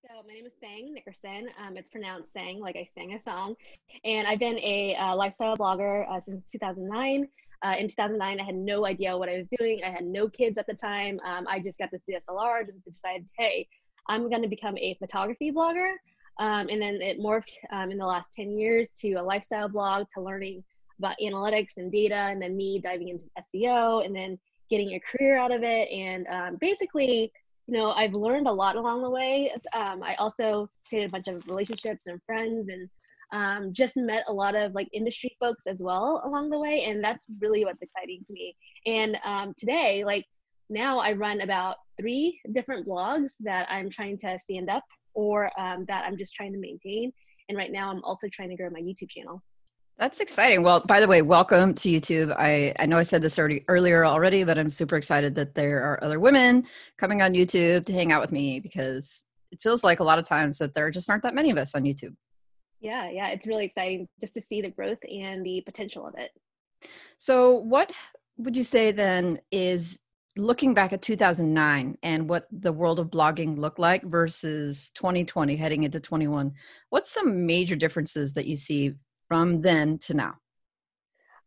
So my name is Seng, Nickerson. It's pronounced Sang, like I sang a song. And I've been a lifestyle blogger since 2009. In 2009, I had no idea what I was doing. I had no kids at the time. I just got this DSLR, just decided, hey, I'm going to become a photography blogger. And then it morphed in the last 10 years to a lifestyle blog, to learning about analytics and data, and then me diving into SEO, and then getting a career out of it. And basically, I've learned a lot along the way. I also created a bunch of relationships and friends, and just met a lot of like industry folks as well along the way. And that's really what's exciting to me. And today, like now I run about 3 different blogs that I'm trying to stand up, or that I'm just trying to maintain. And right now I'm also trying to grow my YouTube channel. That's exciting. Well, by the way, welcome to YouTube. I know I said this earlier already, but I'm super excited that there are other women coming on YouTube to hang out with me, because it feels like a lot of times that there just aren't that many of us on YouTube. Yeah, it's really exciting just to see the growth and the potential of it. So what would you say then is, looking back at 2009 and what the world of blogging looked like versus 2020 heading into 21, what's some major differences that you see from then to now?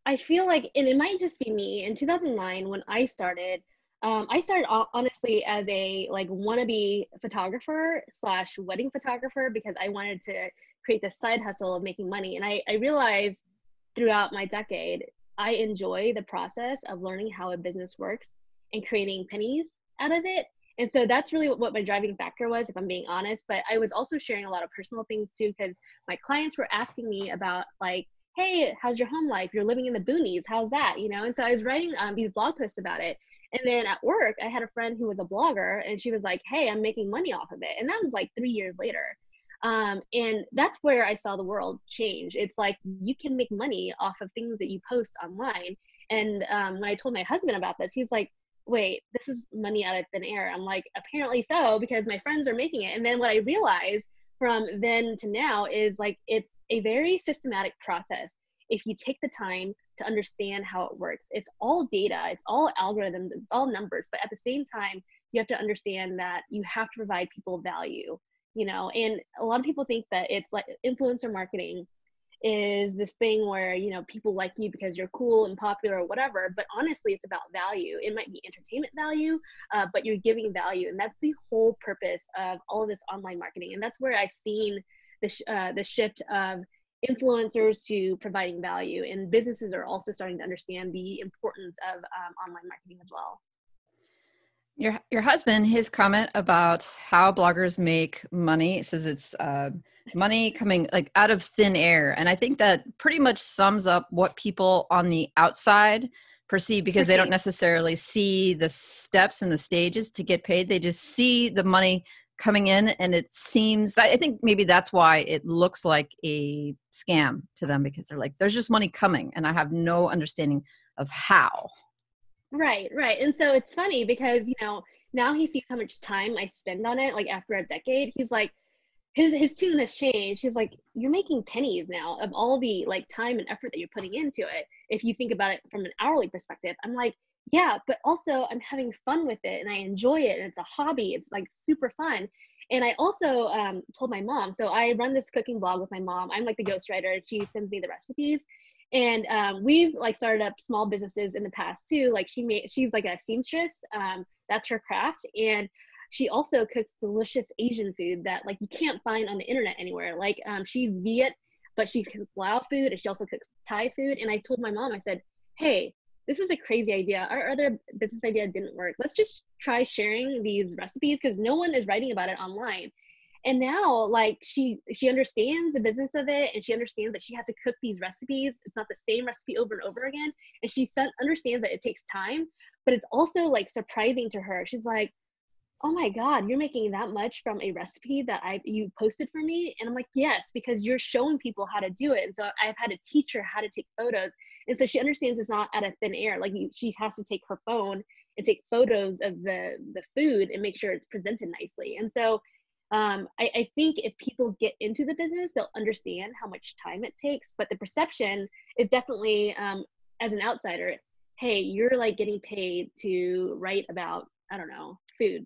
I feel like, and it might just be me, in 2009 when I started honestly as a like wannabe photographer slash wedding photographer, because I wanted to create this side hustle of making money. And I realized throughout my decade, I enjoy the process of learning how a business works and creating pennies out of it. And so that's really what my driving factor was, if I'm being honest. But I was also sharing a lot of personal things too, because my clients were asking me about like, hey, how's your home life? You're living in the boonies. How's that? And so I was writing these blog posts about it. And then at work, I had a friend who was a blogger, and she was like, hey, I'm making money off of it. And that was like 3 years later. And that's where I saw the world change. It's like you can make money off of things that you post online. And when I told my husband about this, he's like, wait, this is money out of thin air. I'm like, apparently so, because my friends are making it. And then what I realized from then to now is like, it's a very systematic process. If you take the time to understand how it works, it's all data, it's all algorithms, it's all numbers. But at the same time, you have to understand that you have to provide people value, and a lot of people think that it's like influencer marketing is this thing where people like you because you're cool and popular or whatever, but honestly it's about value. It might be entertainment value, but you're giving value, and that's the whole purpose of all of this online marketing. And that's where I've seen the shift of influencers to providing value, and businesses are also starting to understand the importance of online marketing as well. Your husband, his comment about how bloggers make money, it says it's money coming like out of thin air. And I think that pretty much sums up what people on the outside perceive, because they don't necessarily see the steps and the stages to get paid. They just see the money coming in, and it seems, I think maybe that's why it looks like a scam to them, because they're like, there's just money coming and I have no understanding of how. Right. And so it's funny because, now he sees how much time I spend on it. Like after a decade, he's like, his tune has changed. He's like, you're making pennies now of all the like time and effort that you're putting into it. If you think about it from an hourly perspective, I'm like, yeah, but also I'm having fun with it and I enjoy it. And it's a hobby. It's like super fun. And I also told my mom, so I run this cooking blog with my mom. I'm like the ghostwriter. She sends me the recipes. And we've like started up small businesses in the past too. Like she's like a seamstress. That's her craft. And she also cooks delicious Asian food that like you can't find on the internet anywhere. Like she's Viet, but she cooks Lao food, and she also cooks Thai food. And I told my mom, I said, hey, this is a crazy idea. Our other business idea didn't work. Let's just try sharing these recipes, because no one is writing about it online. And now like she understands the business of it, and she understands that she has to cook these recipes. It's not the same recipe over and over again. And she understands that it takes time, but it's also like surprising to her. She's like, oh my God, you're making that much from a recipe that you posted for me? And I'm like, yes, because you're showing people how to do it. And so I've had to teach her how to take photos. And so she understands it's not out of thin air. Like she has to take her phone and take photos of the food and make sure it's presented nicely. And so I think if people get into the business, they'll understand how much time it takes. But the perception is definitely, as an outsider, hey, you're like getting paid to write about, I don't know, food.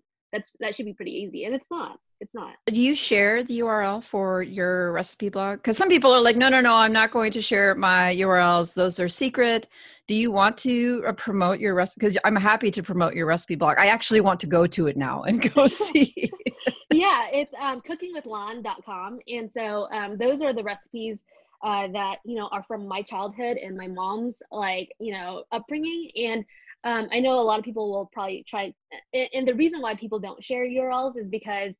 That should be pretty easy, and it's not. It's not. Do you share the URL for your recipe blog? Because some people are like, no, I'm not going to share my URLs. Those are secret. Do you want to promote your recipe? Because I'm happy to promote your recipe blog. I actually want to go to it now and go see. Yeah, it's cookingwithlon.com. And so those are the recipes that, you know, are from my childhood and my mom's, like, you know, upbringing. And I know a lot of people will probably try, and the reason why people don't share URLs is because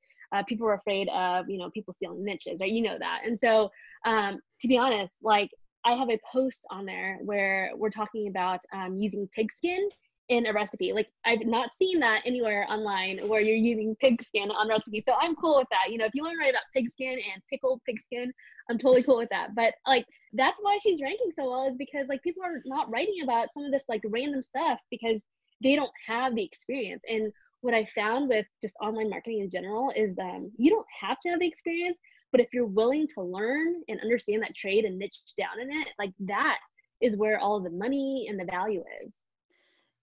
people are afraid of, you know, people stealing niches, right? You know that. And so to be honest, like, I have a post on there where we're talking about using pigskin in a recipe. Like, I've not seen that anywhere online where you're using pigskin on recipes. So I'm cool with that. You know, if you want to write about pigskin and pickled pigskin, I'm totally cool with that. But like, that's why she's ranking so well, is because like people are not writing about some of this like random stuff because they don't have the experience. And what I found with just online marketing in general is you don't have to have the experience, but if you're willing to learn and understand that trade and niche down in it, like that is where all of the money and the value is.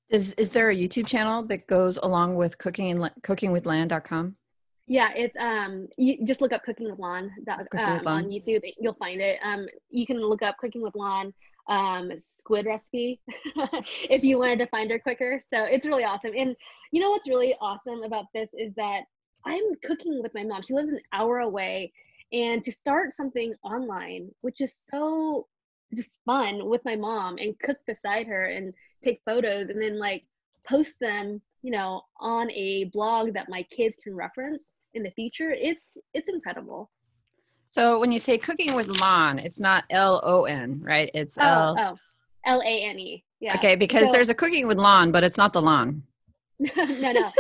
Is there a YouTube channel that goes along with cookingwithlan.com? Yeah, it's you just look up Cooking with Lon on YouTube. You'll find it. You can look up Cooking with Lon squid recipe if you wanted to find her quicker. So it's really awesome. And you know what's really awesome about this is that I'm cooking with my mom. She lives an hour away, and to start something online, which is so just fun with my mom, and cook beside her and take photos and then like post them, you know, on a blog that my kids can reference in the future, it's incredible. So when you say Cooking with Lon, it's not Lon, right? It's Lane. Yeah. Okay, because there's a Cooking with Lon, but it's not the lawn. No.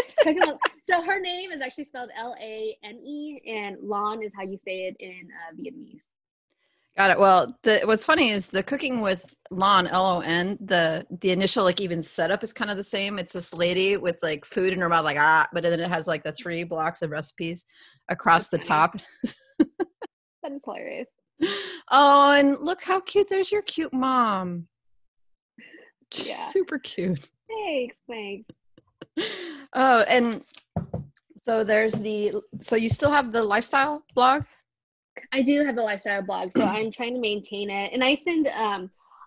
So her name is actually spelled Lane, and Lon is how you say it in Vietnamese. Got it. Well, what's funny is the Cooking with Lon, Lon, the initial like even setup is kind of the same. It's this lady with like food in her mouth, like but then it has like the 3 blocks of recipes across the top. That is hilarious. Oh, and look how cute. There's your cute mom. Yeah. Super cute. Thanks. Oh, and so so you still have the lifestyle blog? I do have the lifestyle blog, so I'm trying to maintain it. And I send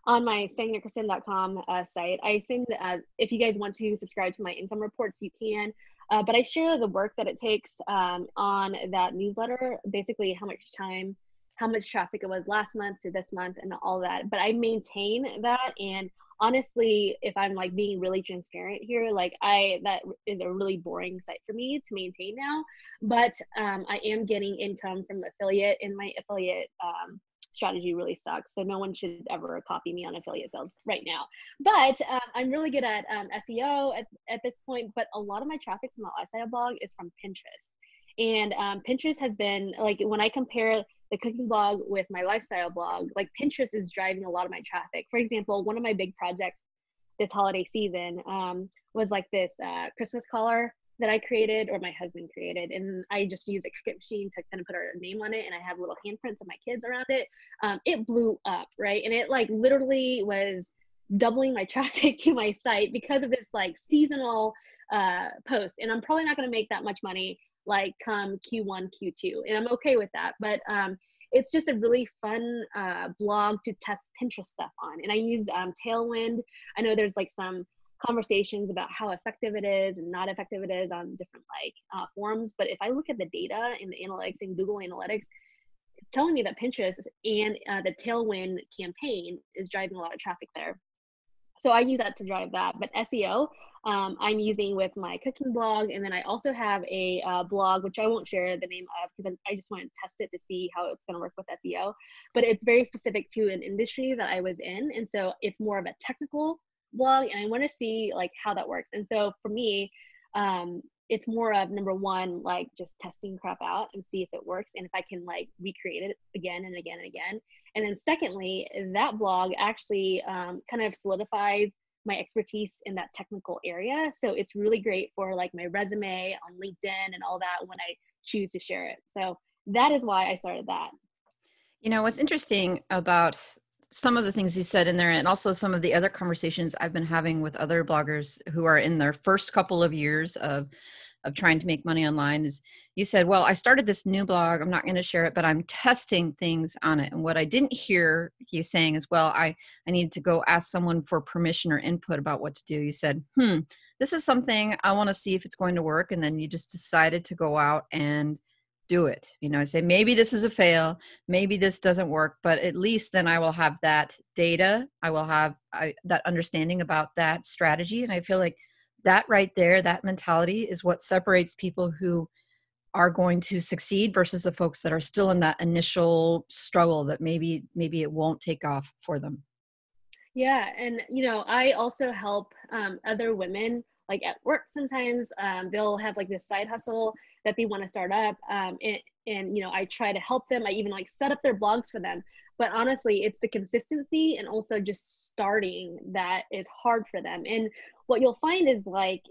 on my Nickerson.com site, I send if you guys want to subscribe to my income reports, you can. But I share the work that it takes on that newsletter, basically how much time, how much traffic it was last month to this month and all that. But I maintain that. And honestly, if I'm like being really transparent here, like that is a really boring site for me to maintain now. But I am getting income from affiliate, and my affiliate strategy really sucks. So no one should ever copy me on affiliate sales right now. But I'm really good at SEO at this point. But a lot of my traffic from the lifestyle blog is from Pinterest. And Pinterest has been like, when I compare the cooking blog with my lifestyle blog, like Pinterest is driving a lot of my traffic. For example, one of my big projects this holiday season was like this Christmas collar that I created, or my husband created. And I just used a Cricut machine to kind of put our name on it. And I have little handprints of my kids around it. It blew up, right? And it like literally was doubling my traffic to my site because of this like seasonal post. And I'm probably not going to make that much money like come Q1, Q2. And I'm okay with that. But it's just a really fun blog to test Pinterest stuff on. And I use Tailwind. I know there's like some conversations about how effective it is and not effective it is on different like forums. But if I look at the data in the analytics in Google Analytics, it's telling me that Pinterest and the Tailwind campaign is driving a lot of traffic there. So I use that to drive that. But SEO, I'm using with my cooking blog. And then I also have a blog, which I won't share the name of because I just want to test it to see how it's going to work with SEO. But it's very specific to an industry that I was in. And so it's more of a technical blog, and I want to see like how that works. And so for me, it's more of number one, like just testing crap out and see if it works and if I can like recreate it again and again and again. And then secondly, that blog actually kind of solidifies my expertise in that technical area. So it's really great for like my resume on LinkedIn and all that when I choose to share it. So that is why I started that. You know, what's interesting about some of the things you said in there, and also some of the other conversations I've been having with other bloggers who are in their first couple of years of trying to make money online, is you said, well, I started this new blog. I'm not going to share it, but I'm testing things on it. And what I didn't hear you saying is, well, I needed to go ask someone for permission or input about what to do. You said, this is something I want to see if it's going to work. And then you just decided to go out and do it. You know, say, maybe this is a fail, maybe this doesn't work, but at least then I will have that data. I will have that understanding about that strategy. And I feel like that right there, that mentality is what separates people who are going to succeed versus the folks that are still in that initial struggle that maybe it won't take off for them. Yeah. And, you know, I also help other women, like at work sometimes. They'll have like this side hustle that they want to start up. And, you know, I try to help them. I even like set up their blogs for them. But honestly, it's the consistency and also just starting that is hard for them. And what you'll find is like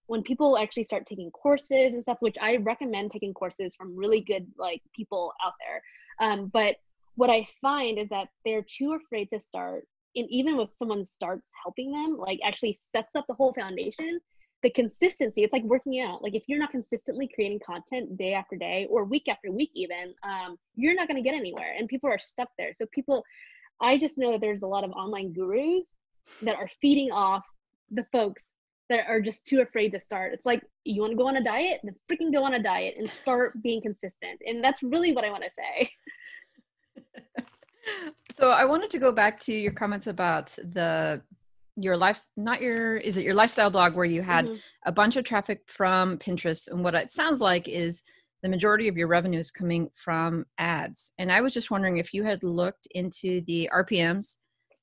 when people actually start taking courses and stuff, which I recommend taking courses from really good like people out there. But what I find is that they're too afraid to start. And even if someone starts helping them, like actually sets up the whole foundation, the consistency, it's like working out. Like if you're not consistently creating content day after day or week after week even, you're not going to get anywhere. And people are stuck there. So I just know that there's a lot of online gurus that are feeding off the folks that are just too afraid to start. It's like, you want to go on a diet? Then freaking go on a diet and start being consistent. And that's really what I want to say. So I wanted to go back to your comments about your lifestyle blog where you had a bunch of traffic from Pinterest. And what it sounds like is the majority of your revenue is coming from ads. And I was just wondering if you had looked into the RPMs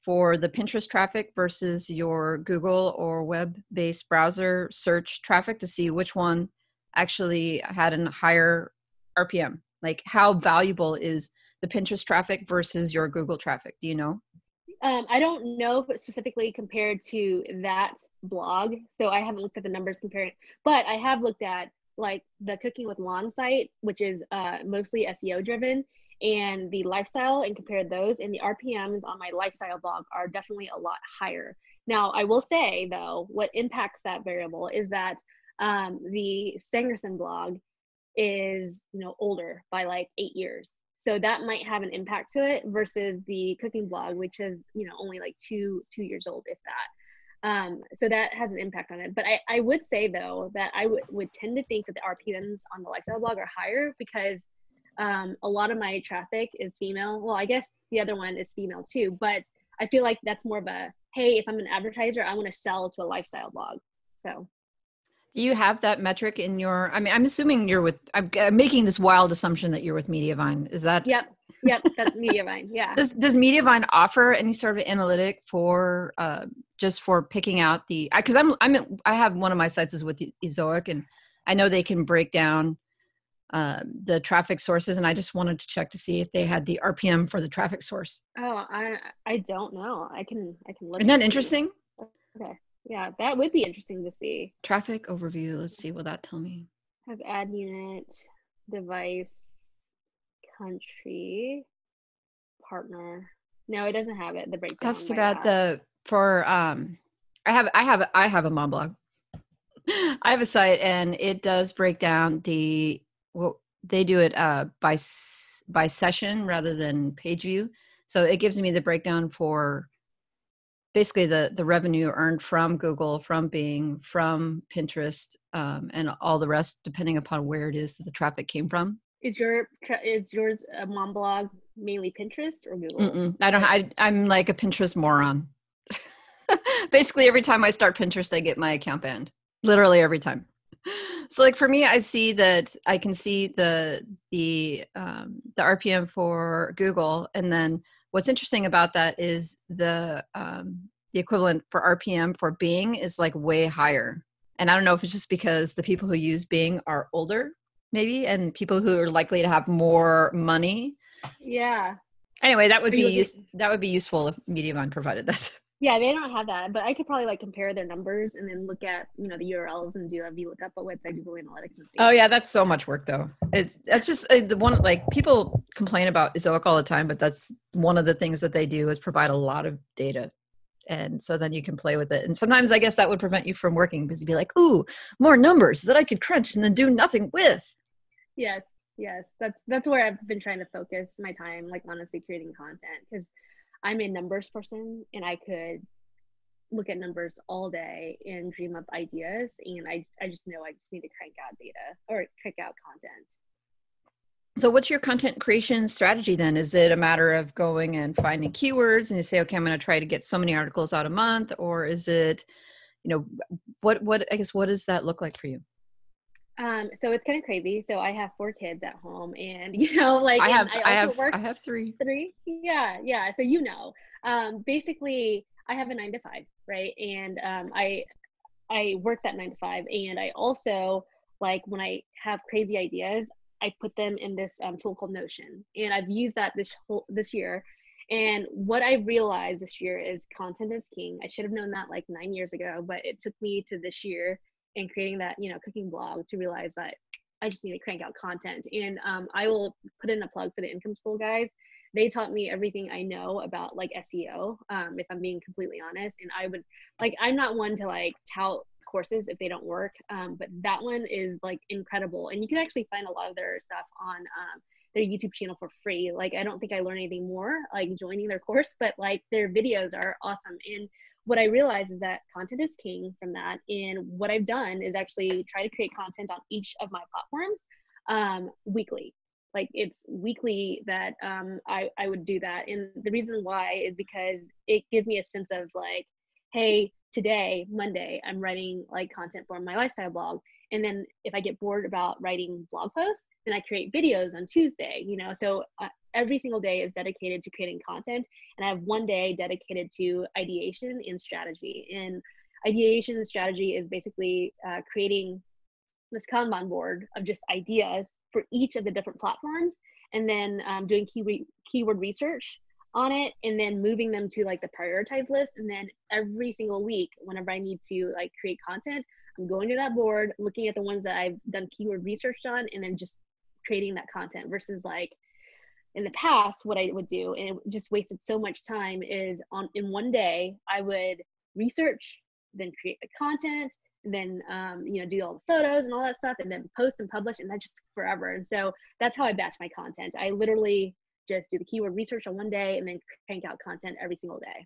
for the Pinterest traffic versus your Google or web-based browser search traffic to see which one actually had a higher RPM. Like how valuable is the Pinterest traffic versus your Google traffic? Do you know? I don't know if it's specifically compared to that blog. So I haven't looked at the numbers comparing, but I have looked at like the Cooking with Lon site, which is mostly SEO driven, and the lifestyle, and compared those, and the RPMs on my lifestyle blog are definitely a lot higher. Now, I will say though, what impacts that variable is that the Nickerson blog is, you know, older by like 8 years. So that might have an impact to it versus the cooking blog, which is, you know, only like two years old, if that. So that has an impact on it. But I would say though, that I would tend to think that the RPMs on the lifestyle blog are higher because a lot of my traffic is female. Well, I guess the other one is female too, but I feel like that's more of a, hey, if I'm an advertiser, I want to sell to a lifestyle blog. So. Do you have that metric in your, I mean, I'm assuming I'm making this wild assumption that you're with Mediavine. Is that? Yep, that's Mediavine, yeah. Does Mediavine offer any sort of analytic for, just for picking out because I have one of my sites is with Ezoic, and I know they can break down the traffic sources, and I just wanted to check to see if they had the RPM for the traffic source. Oh, I don't know. I can look. Isn't that interesting? Okay. Yeah, that would be interesting to see. Traffic overview. Let's see. Will that tell me? Has ad unit, device, country, partner. No, it doesn't have it. The breakdown. That's too bad. I have a mom blog. I have a site, and it does break down they do it by session rather than page view. So it gives me the breakdown for basically the revenue earned from Google, from Bing, from Pinterest, and all the rest, depending upon where it is that the traffic came from. Is yours a mom blog mainly Pinterest or Google? I'm like a Pinterest moron. Basically, every time I start Pinterest, I get my account banned. Literally every time. So like for me, I can see the RPM for Google, and then what's interesting about that is the equivalent for RPM for Bing is like way higher. And I don't know if it's just because the people who use Bing are older, maybe, and people who are likely to have more money. Yeah. Anyway, that would be useful if Mediavine provided that. Yeah, they don't have that, but I could probably like compare their numbers and then look at, you know, the URLs and do a VLOOKUP with the Google Analytics and see. Oh yeah, that's so much work though. That's just the one, like people complain about Ezoic all the time, but that's one of the things that they do is provide a lot of data. And so then you can play with it. And sometimes I guess that would prevent you from working because you'd be like, ooh, more numbers that I could crunch and then do nothing with. Yes, yes. That's where I've been trying to focus my time, like honestly creating content, because I'm a numbers person and I could look at numbers all day and dream up ideas, and I just know I just need to crank out data or crank out content. So what's your content creation strategy then? Is it a matter of going and finding keywords and you say, okay, I'm going to try to get so many articles out a month? Or is it, you know, I guess, what does that look like for you? So it's kind of crazy. So I have 4 kids at home, and like, and I also work I have 3. 3. Yeah, yeah. So basically, I have a 9 to 5, right? And I work that 9 to 5, and I also, like, when I have crazy ideas, I put them in this tool called Notion, and I've used that this year. And what I realized this year is content is king. I should have known that like 9 years ago, but it took me to this year and creating that cooking blog to realize that I just need to crank out content. And I will put in a plug for the income school guys. They taught me everything I know about like SEO, if I'm being completely honest. And I would, like, I'm not one to like tout courses if they don't work, but that one is like incredible. And you can actually find a lot of their stuff on their YouTube channel for free. Like, I don't think I learned anything more like joining their course, but like their videos are awesome. And what I realized is that content is king from that. And what I've done is actually try to create content on each of my platforms weekly. Like, it's weekly that I would do that. And the reason why is because it gives me a sense of like, hey, today, Monday, I'm writing like content for my lifestyle blog. And then if I get bored about writing blog posts, then I create videos on Tuesday, So every single day is dedicated to creating content. And I have one day dedicated to ideation and strategy. And ideation and strategy is basically creating this Kanban board of just ideas for each of the different platforms, and then doing keyword research on it, and then moving them to like the prioritized list. And then every single week, whenever I need to like create content, I'm going to that board, looking at the ones that I've done keyword research on, and then just creating that content. Versus like in the past, what I would do, and it just wasted so much time, is in one day I would research, then create the content, and then do all the photos and all that stuff, and then post and publish, and that just forever. And so that's how I batch my content. I literally just do the keyword research on one day and then crank out content every single day.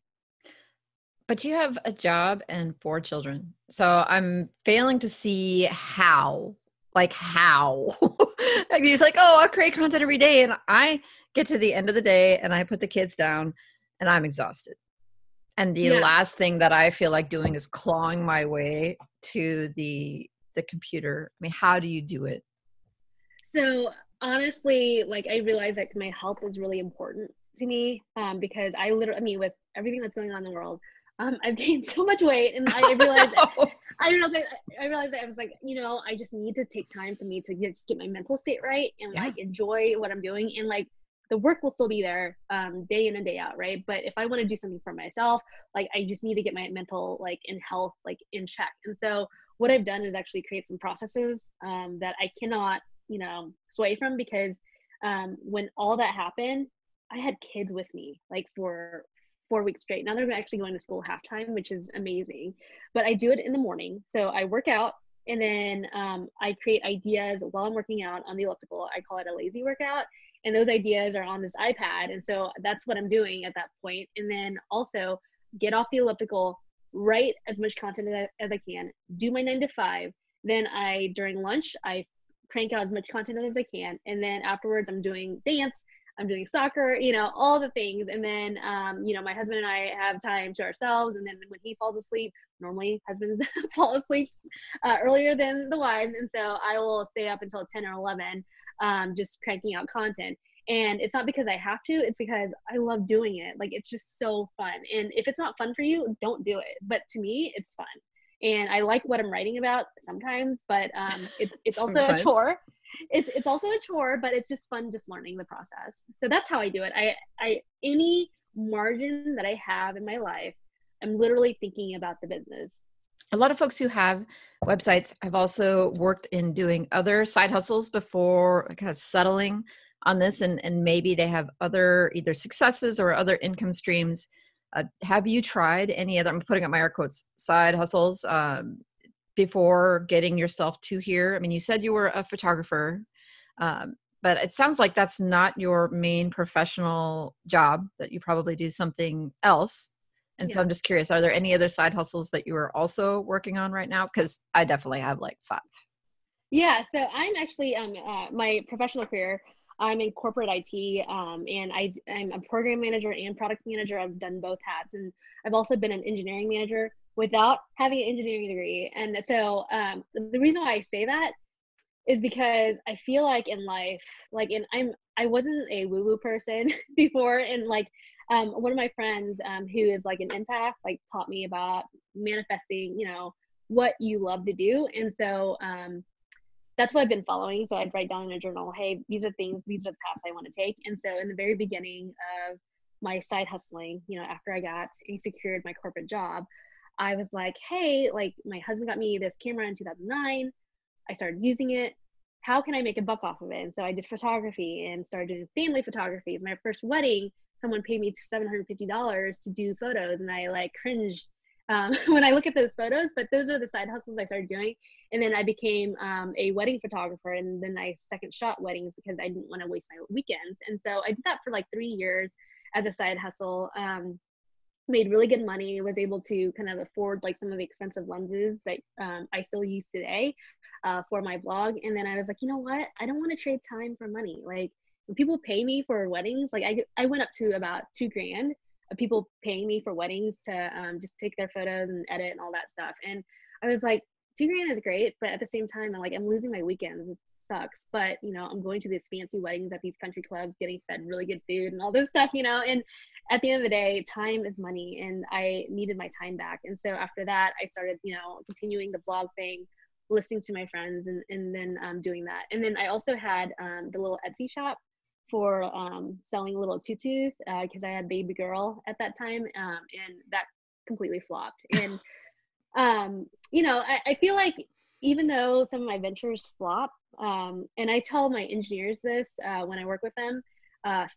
But you have a job and 4 children. So I'm failing to see how. Like you're just like, oh, I'll create content every day. And I get to the end of the day and I put the kids down and I'm exhausted. And the last thing that I feel like doing is clawing my way to the computer. I mean, how do you do it? So honestly, like, I realized that my health is really important to me, because with everything that's going on in the world, I've gained so much weight, and I realized I realized that I was like, I just need to take time for me to just get my mental state right and like enjoy what I'm doing. And like, the work will still be there day in and day out, right? But if I want to do something for myself, like, I just need to get my mental like in health like in check. And so what I've done is actually create some processes that I cannot sway from, because when all that happened, I had kids with me like for 4 weeks straight. Now they're actually going to school halftime, which is amazing. But I do it in the morning. So I work out, and then I create ideas while I'm working out on the elliptical. I call it a lazy workout. And those ideas are on this iPad. And so that's what I'm doing at that point. And then also get off the elliptical, write as much content as I can, do my 9 to 5. Then during lunch, I crank out as much content as I can. And then afterwards, I'm doing dance, I'm doing soccer, all the things. And then, my husband and I have time to ourselves. And then when he falls asleep, normally husbands fall asleep earlier than the wives. And so I will stay up until 10 or 11, just cranking out content. And it's not because I have to, it's because I love doing it. Like, it's just so fun. And if it's not fun for you, don't do it. But to me, it's fun. And I like what I'm writing about sometimes, but it's also a chore. It's also a chore, but it's just fun, just learning the process. So that's how I do it. I any margin that I have in my life, I'm literally thinking about the business. A lot of folks who have websites have also worked in doing other side hustles before kind of settling on this, and maybe they have other either successes or other income streams. Have you tried any other, I'm putting up my air quotes, side hustles before getting yourself to here? I mean, you said you were a photographer. But it sounds like that's not your main professional job, that you probably do something else. And so Yeah. I'm just curious, are there any other side hustles that you are also working on right now? Because I definitely have like 5. Yeah, so I'm actually my professional career. I'm in corporate IT, and I'm a program manager and product manager. I've done both hats, and I've also been an engineering manager without having an engineering degree. And so the reason why I say that is because I feel like in life, like I wasn't a woo woo person before, and like one of my friends who is like an empath like taught me about manifesting, you know, what you love to do, and so that's what I've been following. So I'd write down in a journal, hey, these are things, these are the paths I want to take. And so in the very beginning of my side hustling, you know, after I got and secured my corporate job, I was like, hey, like my husband got me this camera in 2009. I started using it. How can I make a buck off of it? And so I did photography and started doing family photography. My first wedding, someone paid me $750 to do photos, and I like cringed when I look at those photos. But those are the side hustles I started doing. And then I became a wedding photographer, and then I second shot weddings because I didn't want to waste my weekends. And so I did that for like 3 years as a side hustle. Made really good money, was able to kind of afford like some of the expensive lenses that I still use today for my blog. And then I was like, you know what? I don't want to trade time for money. Like when people pay me for weddings, like I went up to about $2,000 of people paying me for weddings to just take their photos and edit and all that stuff. And I was like, $2,000 is great, but at the same time, I'm losing my weekends. It sucks. But you know, I'm going to these fancy weddings at these country clubs, getting fed really good food and all this stuff, you know. And at the end of the day, time is money, and I needed my time back. And so after that, I started, you know, continuing the blog thing, listening to my friends, and then doing that. And then I also had the little Etsy shop for selling little tutus because I had baby girl at that time, and that completely flopped. And you know, I feel like even though some of my ventures flop, and I tell my engineers this when I work with them,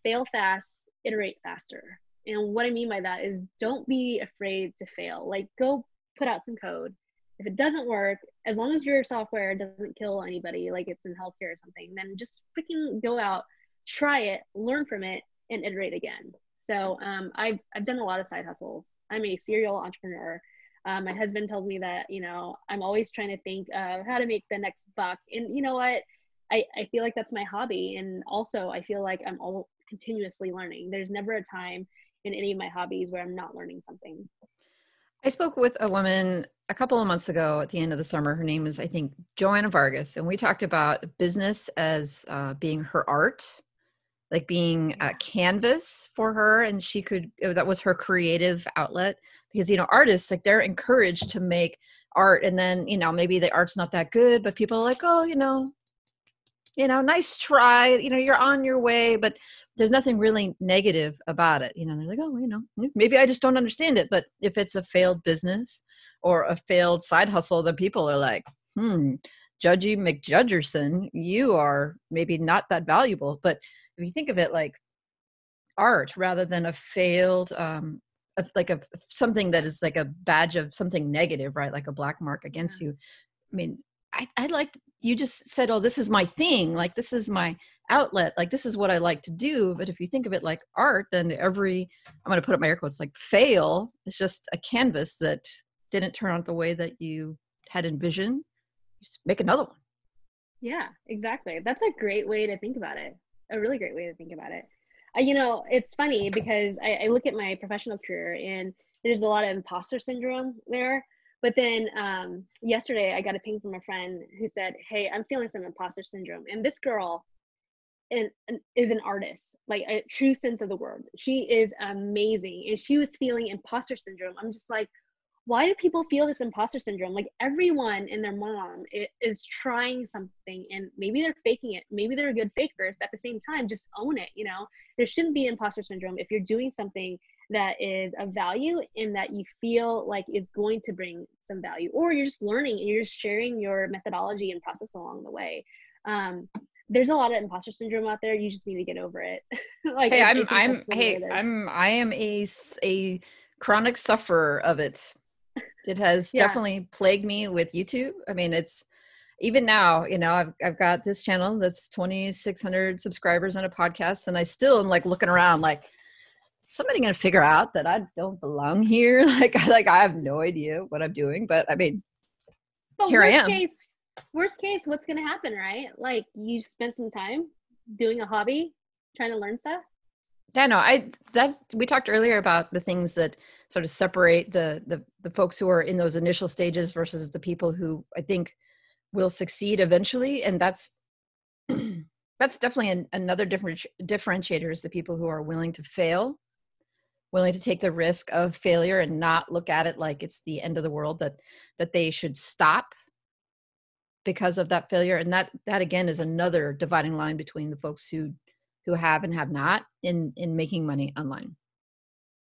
fail fast, iterate faster. And what I mean by that is don't be afraid to fail. Like go put out some code. If it doesn't work, as long as your software doesn't kill anybody, like it's in healthcare or something, then just freaking go out, try it, learn from it, and iterate again. So I've done a lot of side hustles. I'm a serial entrepreneur. My husband tells me that, you know, I'm always trying to think of how to make the next buck. And you know what? I feel like that's my hobby. And also I feel like I'm all continuously learning. There's never a time in any of my hobbies where I'm not learning something. I spoke with a woman a couple of months ago at the end of the summer. Her name is, I think, Joanna Vargas. And we talked about business as being her art, like being a canvas for her. And she could, that was her creative outlet, because, you know, artists, like they're encouraged to make art. And then, you know, maybe the art's not that good, but people are like, oh, nice try, you know, you're on your way, but there's nothing really negative about it. You know, they're like, oh, you know, maybe I just don't understand it. But if it's a failed business or a failed side hustle, then people are like, Judgy McJudgerson, you are maybe not that valuable. But if you think of it like art rather than a failed, something that is like a badge of something negative, right? Like a black mark against you. I mean, I like, you just said, oh, this is my thing. Like, this is my outlet. Like, this is what I like to do. But if you think of it like art, then I'm going to put up my air quotes, like fail is just a canvas that didn't turn out the way that you had envisioned. Just make another one. Yeah, exactly. That's a great way to think about it. A really great way to think about it. You know, it's funny because I look at my professional career and there's a lot of imposter syndrome there. But then yesterday I got a ping from a friend who said, hey, I'm feeling some imposter syndrome. And this girl is an artist, like a true sense of the word. She is amazing. And she was feeling imposter syndrome. I'm just like, why do people feel this imposter syndrome? Like everyone and their mom is trying something, and maybe they're faking it. Maybe they're good fakers, but at the same time, just own it. You know, there shouldn't be imposter syndrome if you're doing something that is of value and that you feel like is going to bring some value, or you're just learning and you're just sharing your methodology and process along the way. There's a lot of imposter syndrome out there. You just need to get over it. Like, hey, I am a chronic sufferer of it. It has definitely plagued me with YouTube. I mean, it's, even now, you know, I've got this channel that's 2,600 subscribers on a podcast, and I still am like looking around like, somebody going to figure out that I don't belong here? Like I have no idea what I'm doing, but I mean, But here I am. worst case, what's gonna happen, right? Like you spend some time doing a hobby, trying to learn stuff. Yeah, no, we talked earlier about the things that sort of separate the folks who are in those initial stages versus the people who I think will succeed eventually. And that's that's definitely another differentiator, is the people who are willing to fail, willing to take the risk of failure and not look at it like it's the end of the world, that they should stop because of that failure. And that again is another dividing line between the folks who have and have not in making money online.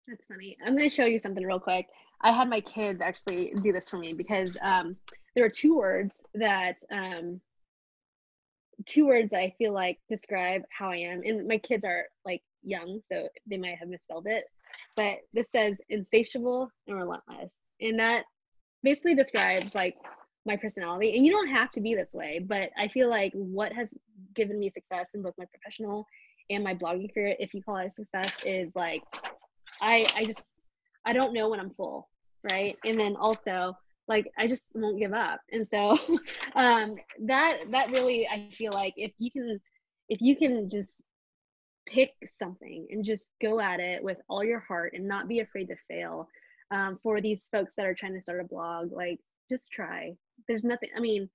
That's funny. I'm going to show you something real quick. I had my kids actually do this for me because there are two words that I feel like describe how I am. And my kids are like young, so they might have misspelled it. But this says insatiable and relentless. And that basically describes like my personality. And you don't have to be this way, but I feel like what has given me success in both my professional and my blogging career, if you call it success, is like I don't know when I'm full, right? And then also like I just won't give up. And so that really, I feel like if you can just pick something and just go at it with all your heart and not be afraid to fail, for these folks that are trying to start a blog, like just try. There's nothing, I mean,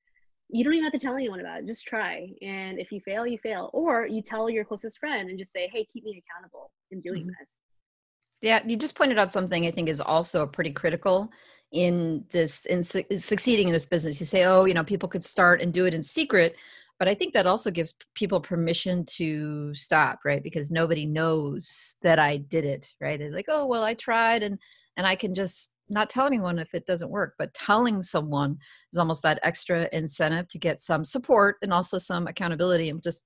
you don't even have to tell anyone about it. Just try. And if you fail, you fail. Or you tell your closest friend and just say, hey, keep me accountable in doing this. Yeah, you just pointed out something I think is also pretty critical in succeeding in this business. You say, oh, you know, people could start and do it in secret, but I think that also gives people permission to stop, right? Because nobody knows that I did it, right? They're like, oh, well, I tried, and I can just not tell anyone if it doesn't work. But telling someone is almost that extra incentive to get some support and also some accountability, and just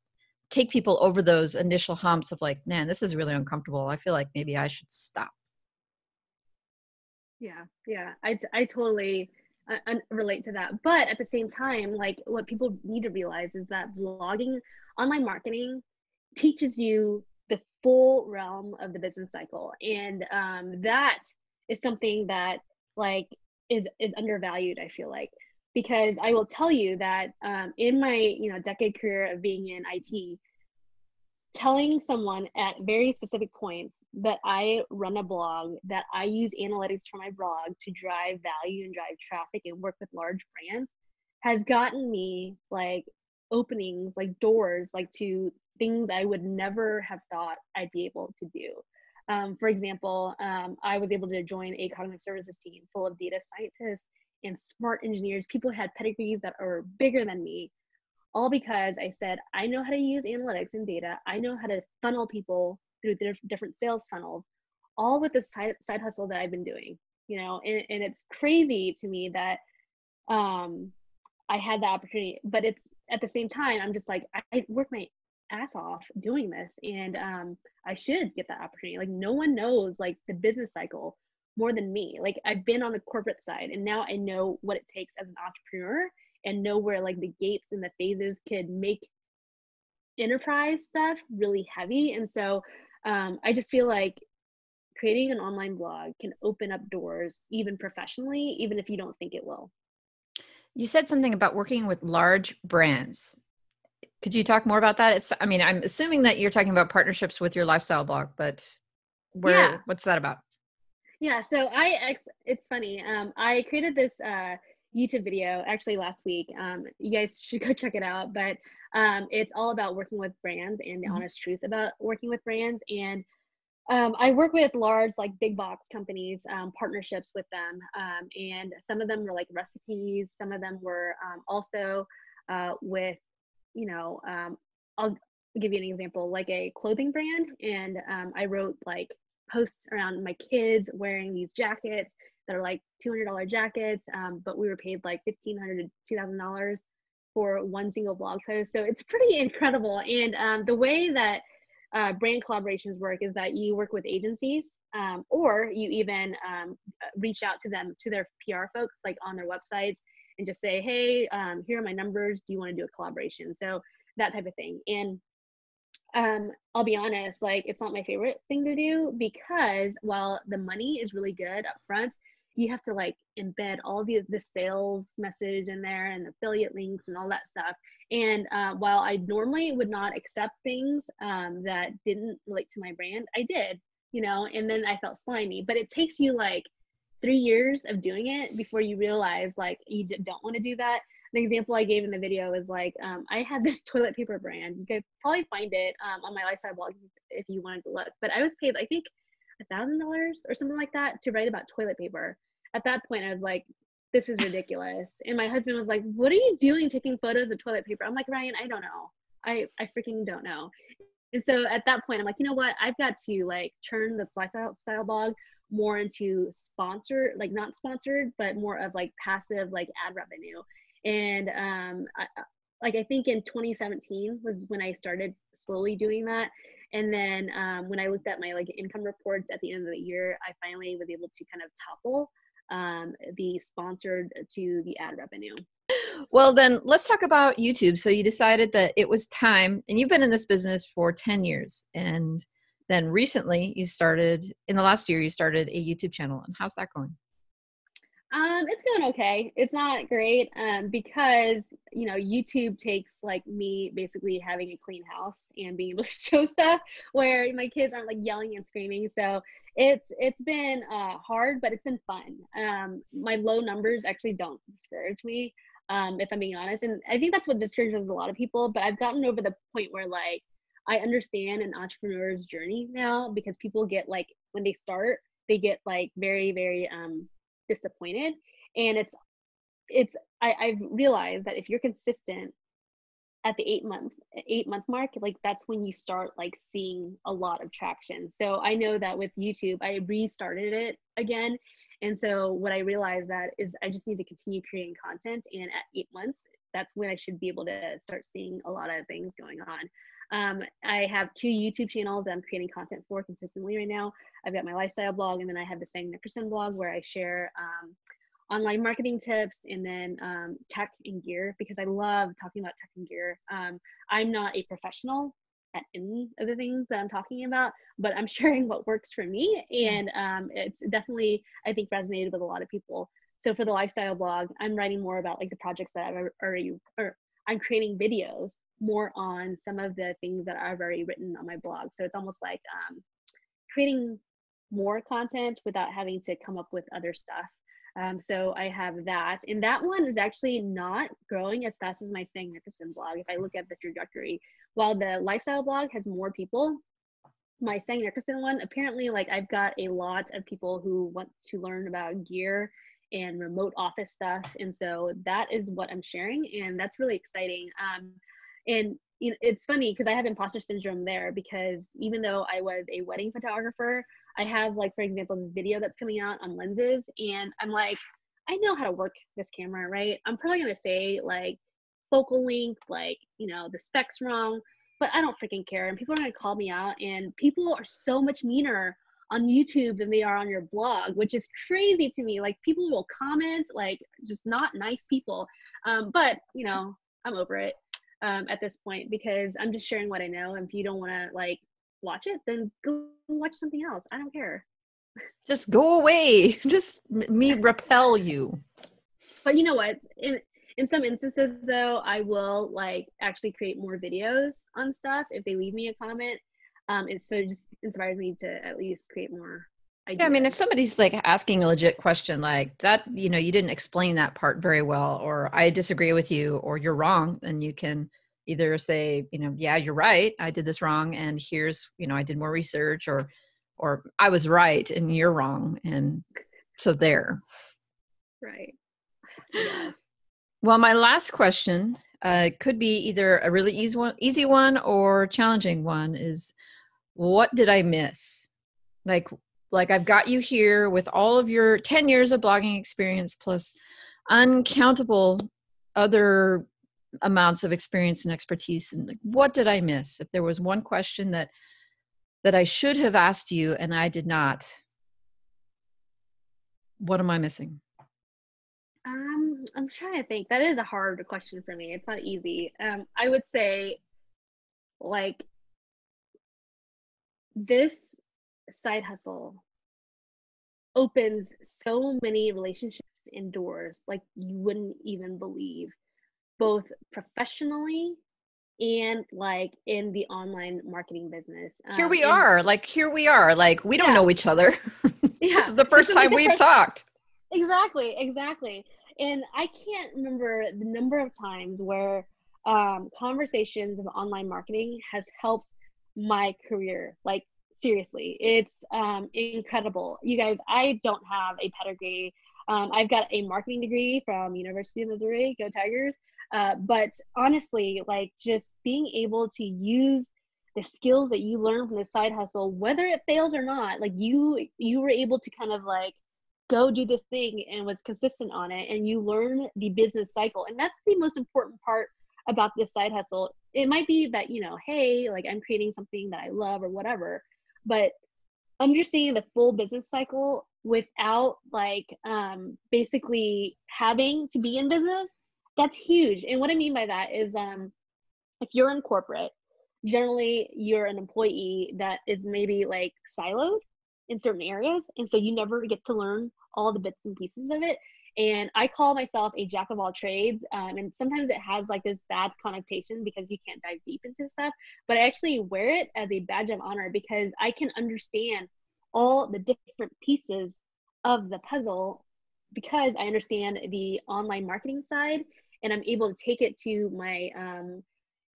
take people over those initial humps of like, man, this is really uncomfortable. I feel like maybe I should stop. Yeah. I totally relate to that. But at the same time, like what people need to realize is that vlogging, online marketing teaches you the full realm of the business cycle. And that is something that like is undervalued, I feel like, because I will tell you that in my decade career of being in IT, telling someone at very specific points that I run a blog, that I use analytics for my blog to drive value and drive traffic and work with large brands has gotten me like openings, like doors, like to things I would never have thought I'd be able to do. For example, I was able to join a cognitive services team full of data scientists and smart engineers, people who had pedigrees that are bigger than me, all because I said, I know how to use analytics and data. I know how to funnel people through different sales funnels, all with the side hustle that I've been doing, and it's crazy to me that I had the opportunity, but it's at the same time, I'm just like, I work my ass off doing this, and I should get that opportunity. Like no one knows like the business cycle more than me. Like I've been on the corporate side, and now I know what it takes as an entrepreneur, and know where like the gates and the phases could make enterprise stuff really heavy. And so I just feel like creating an online blog can open up doors even professionally, even if you don't think it will. You said something about working with large brands. Could you talk more about that? I'm assuming that you're talking about partnerships with your lifestyle blog, but what's that about? Yeah, so it's funny. I created this YouTube video actually last week. You guys should go check it out, but it's all about working with brands and the honest truth about working with brands. And I work with large, like big box companies, partnerships with them. And some of them were like recipes. Some of them were also with, I'll give you an example, like a clothing brand. And I wrote like posts around my kids wearing these jackets that are like $200 jackets, but we were paid like $1,500 to $2,000 for one single blog post. So it's pretty incredible. And the way that brand collaborations work is that you work with agencies, or you even reach out to them, to their PR folks, like on their websites, and just say, hey, here are my numbers. Do you want to do a collaboration? So that type of thing. And I'll be honest, like it's not my favorite thing to do because while the money is really good up front, you have to like embed all the sales message in there and affiliate links and all that stuff. And while I normally would not accept things that didn't relate to my brand, I did, you know, and then I felt slimy. But it takes you like 3 years of doing it before you realize like you don't want to do that. An example I gave in the video is like, I had this toilet paper brand. You could probably find it on my lifestyle blog if you wanted to look, but I was paid, I think, $1,000 or something like that to write about toilet paper. At that point, I was like, this is ridiculous. And my husband was like, what are you doing taking photos of toilet paper? I'm like, Ryan, I don't know. I freaking don't know. And so at that point, I'm like, you know what? I've got to like turn this lifestyle blog more into sponsored, like not sponsored, but more of like passive, like ad revenue. And I think in 2017 was when I started slowly doing that. And then when I looked at my like income reports at the end of the year, I finally was able to kind of topple the sponsored to the ad revenue. Well, then let's talk about YouTube. So you decided that it was time, and you've been in this business for 10 years. And then recently in the last year, you started a YouTube channel. And how's that going? It's going okay. It's not great because, you know, YouTube takes like me basically having a clean house and being able to show stuff where my kids aren't like yelling and screaming. So it's been hard, but it's been fun. My low numbers actually don't discourage me, if I'm being honest. And I think that's what discourages a lot of people. But I've gotten over the point where like I understand an entrepreneur's journey now because people get like when they start, they get like very, very disappointed. And I've realized that if you're consistent at the 8-month mark, like that's when you start like seeing a lot of traction. So I know that with YouTube, I restarted it again. And so what I realized that is I just need to continue creating content. And at 8 months, that's when I should be able to start seeing a lot of things going on. I have 2 YouTube channels that I'm creating content for consistently right now. I've got my lifestyle blog, and then I have the Seng Nickerson blog where I share online marketing tips and then tech and gear because I love talking about tech and gear. I'm not a professional at any of the things that I'm talking about, but I'm sharing what works for me. And it's definitely, I think, resonated with a lot of people. So for the lifestyle blog, I'm writing more about like the projects that I've already, or I'm creating videos more on some of the things that I've already written on my blog. So it's almost like creating more content without having to come up with other stuff. So I have that, and that one is actually not growing as fast as my Seng Nickerson blog. If I look at the trajectory, while the lifestyle blog has more people, my Seng Nickerson one, apparently like I've got a lot of people who want to learn about gear and remote office stuff. And so that is what I'm sharing. And that's really exciting. And you know, it's funny because I have imposter syndrome there because even though I was a wedding photographer, I have like, for example, this video that's coming out on lenses. And I'm like, I know how to work this camera, right? I'm probably going to say like focal length, like, you know, the specs wrong, but I don't freaking care. And people are going to call me out, and people are so much meaner on YouTube than they are on your blog, which is crazy to me. Like people will comment, like just not nice people. But you know, I'm over it at this point because I'm just sharing what I know. And if you don't want to like watch it, then go watch something else. I don't care. Just go away. Just me repel you. But you know what? In some instances though, I will like actually create more videos on stuff if they leave me a comment. And so it just inspires me to at least create more ideas. Yeah, I mean, if somebody's like asking a legit question like that, you know, you didn't explain that part very well, or I disagree with you, or you're wrong, then you can either say, you know, yeah, you're right, I did this wrong, and here's, you know, I did more research, or I was right and you're wrong, and so there. Right. Yeah. Well, my last question could be either a really easy one or challenging one is, what did I miss? Like I've got you here with all of your 10 years of blogging experience plus uncountable other amounts of experience and expertise. And like, what did I miss? If there was one question that I should have asked you and I did not, what am I missing? I'm trying to think. That is a hard question for me. It's not easy. I would say like this side hustle opens so many relationships and doors like you wouldn't even believe, both professionally and like in the online marketing business. Here we And are. Like, here we are. Like, we don't yeah, know each other. This yeah, is the this first is like time the we've first. talked. Exactly, exactly. And I can't remember the number of times where conversations of online marketing has helped my career. Like seriously, it's incredible. You guys, I don't have a pedigree. I've got a marketing degree from University of Missouri, go Tigers. But honestly, like just being able to use the skills that you learn from the side hustle, whether it fails or not, like you were able to kind of like go do this thing and was consistent on it, and you learn the business cycle. And that's the most important part about this side hustle. It might be that, hey, like I'm creating something that I love or whatever, but understanding the full business cycle without like basically having to be in business, that's huge. And what I mean by that is if you're in corporate, generally you're an employee that is maybe like siloed in certain areas. And so you never get to learn all the bits and pieces of it. And I call myself a jack of all trades. And sometimes it has like this bad connotation because you can't dive deep into stuff. But I actually wear it as a badge of honor because I can understand all the different pieces of the puzzle because I understand the online marketing side, and I'm able to take it to my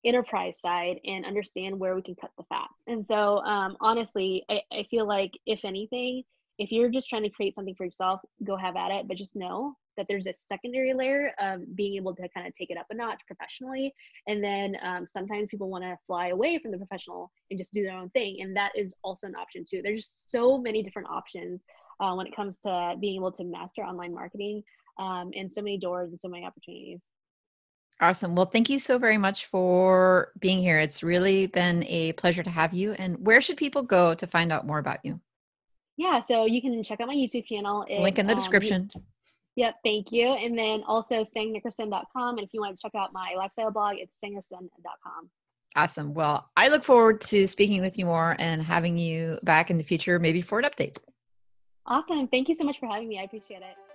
enterprise side and understand where we can cut the fat. And so honestly, I feel like if anything, if you're just trying to create something for yourself, go have at it, but just know that there's a secondary layer of being able to kind of take it up a notch professionally. And then sometimes people want to fly away from the professional and just do their own thing, and that is also an option too. There's just so many different options when it comes to being able to master online marketing, and so many doors and so many opportunities. Awesome. Well, thank you so very much for being here. It's really been a pleasure to have you. And where should people go to find out more about you? Yeah, so you can check out my YouTube channel. Link It's in the description. yep, thank you. And then also Nickerson.com. And if you want to check out my lifestyle blog, it's Sengerson.com. Awesome. Well, I look forward to speaking with you more and having you back in the future, maybe for an update. Awesome. Thank you so much for having me. I appreciate it.